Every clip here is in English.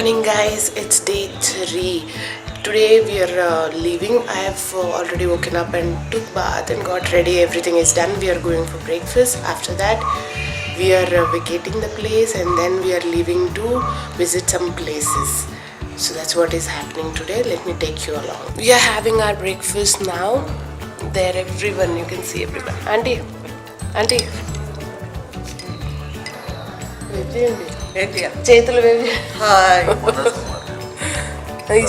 morning guys, it's day 3. Today we are leaving. I have already woken up and took bath and got ready. Everything is done. We are going for breakfast. After that we are vacating the place and then we are leaving to visit some places. So that's what is happening today. Let me take you along. We are having our breakfast now. There everyone, you can see everyone. Auntie. చేతులు వేవి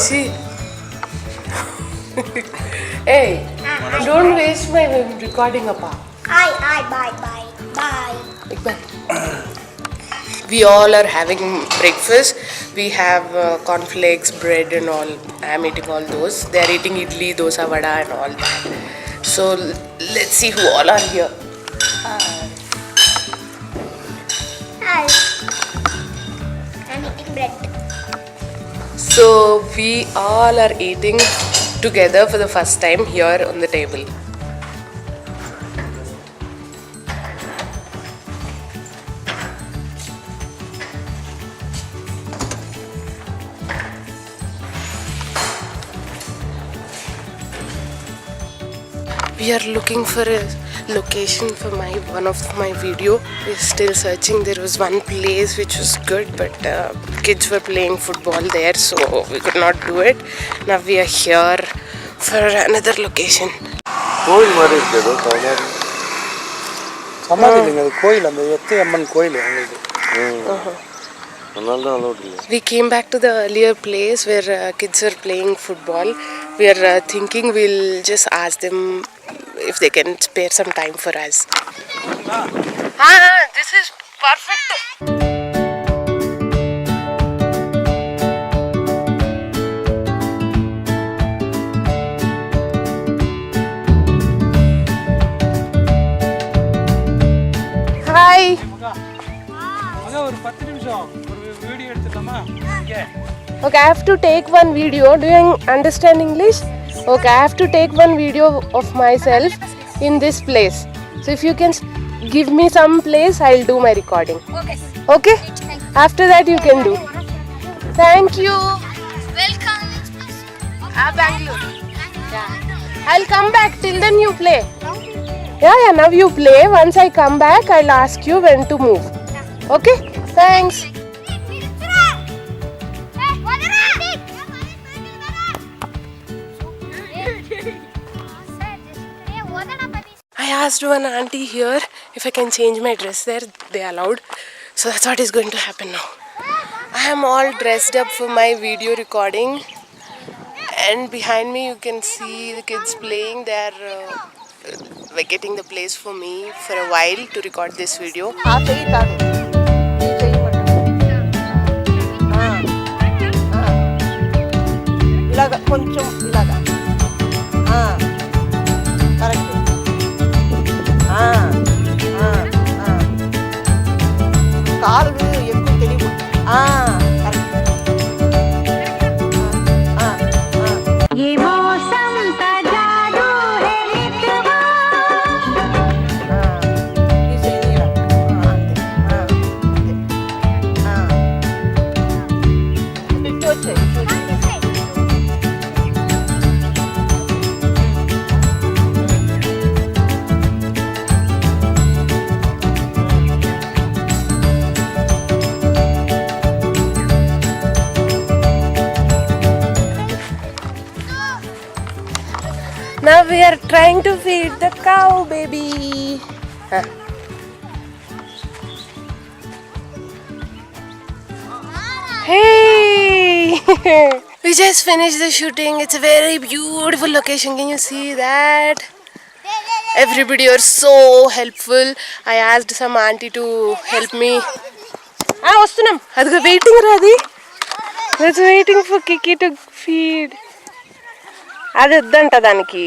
see. Hey, don't waste my recording appa. Bye. We all are having breakfast. We have cornflakes, bread and all. I am eating all those. They are eating idli, dosa, vada and all that. So let's see who all are here. Hi. I'm eating bread. So we all are eating together for the first time here on the table. We are looking for a location for one of my video. We are still searching. There was one place which was good, but kids were playing football there, so we could not do it. Now we are here for another location. கோயில் மாதிரி இருக்குது governor சமாதி இல்லைங்க அது கோயில் அந்த எத்தை அம்மன் கோயில் அங்கே அதனால தான் அலோட் இல்லை. We came back to the earlier place where kids were playing football. We are thinking we'll just ask them if they can spare some time for us. This is perfect. Hi. ஒரு 10 நிமிஷம் ஒரு video எடுத்துட்டோமா? Okay, I have to take one video. Do you understand English? Okay, I have to take one video of myself in this place. So if you can give me some place, I'll do my recording. Okay? After that you can do. Thank you. Welcome. Bangalore. Yeah. I'll come back. Till then you play. Yeah, now you play. Once I come back, I'll ask you when to move. Okay? Thanks. I asked one auntie here if I can change my dress there. They allowed. So that's what is going to happen now. I am all dressed up for my video recording. And behind me you can see the kids playing. They are vacating the place for me for a while to record this video. కొంచెం ఇలాగా correct కాలు ఎక్కువ తెలియదు Now we are trying to feed the cow, baby. Hey! We just finished the shooting. It's a very beautiful location. Can you see that? Everybody are so helpful. I asked some auntie to help me. Vastunam. Adga waiting Radhi. That's waiting for Kiki to feed. అది వద్దంట దానికి.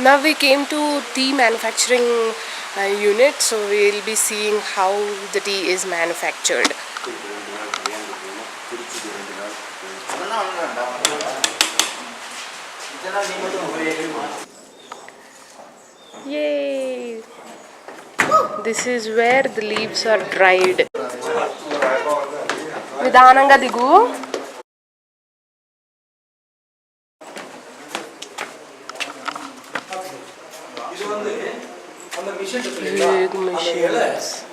Now we came to tea manufacturing unit, so we will be seeing how the tea is manufactured. Yay! This is where the leaves are dried. Nidananga digu. Big machines.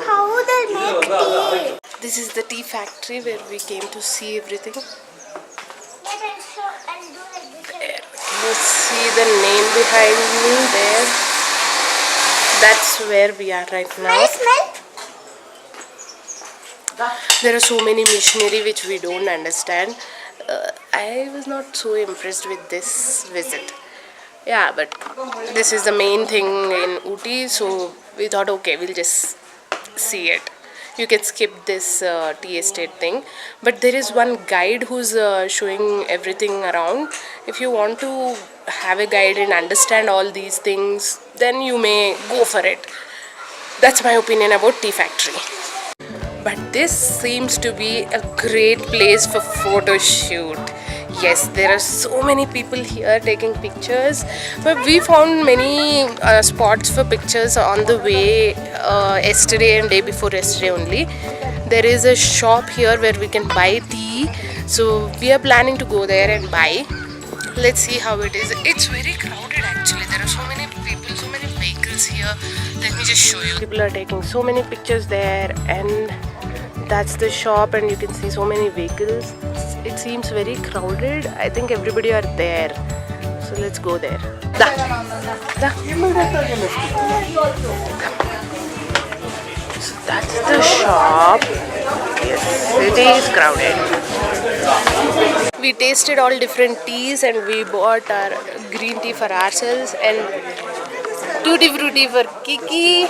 How they make tea? This is the tea factory where we came to see everything. I'll do like this. You see the name behind me there. That's where we are right now. Smell. There are so many machinery which we don't understand. I was not so impressed with this visit. Yeah, but this is the main thing in Ooty, so we thought, okay, we'll just see it. You can skip this tea estate thing, but there is one guide who's showing everything around. If you want to have a guide and understand all these things, then you may go for it. That's my opinion about tea factory. But this seems to be a great place for photo shoot. Yes, there are so many people here taking pictures, but we found many spots for pictures on the way yesterday and day before yesterday only. There is a shop here where we can buy tea, so we are planning to go there and buy. Let's see how it is. It's very crowded actually. There are so many people, so many vehicles here. Let me just show you. People are taking so many pictures there, and that's the shop, and you can see so many vehicles. It seems very crowded. I think everybody are there. So let's go there. Da. Da. So that's the shop. Yes, it is crowded. We tasted all different teas and we bought our green tea for ourselves and tutti frutti for Kiki.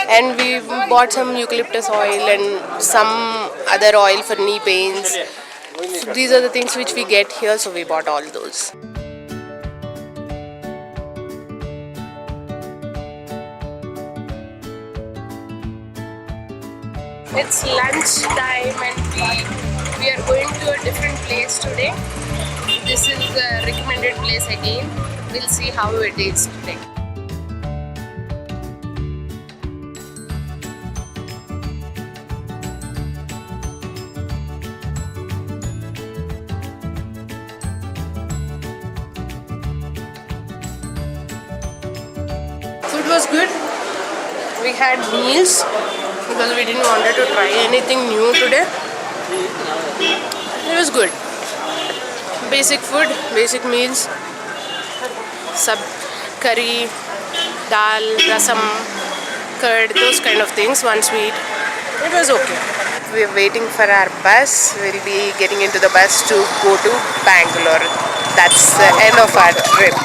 And we bought some eucalyptus oil and some other oil for knee pains. So these are the things which we get here, so we bought all those. It's lunch time and we are going to a different place today. This is a recommended place again. We'll see how it is today. Food was good. We had meals because we didn't want to try anything new today. It was good. Basic food, basic meals. Sab curry, dal, rasam, curd, those kind of things. One sweet. It was okay. We are waiting for our bus. We'll be getting into the bus to go to Bangalore. That's the end of our trip.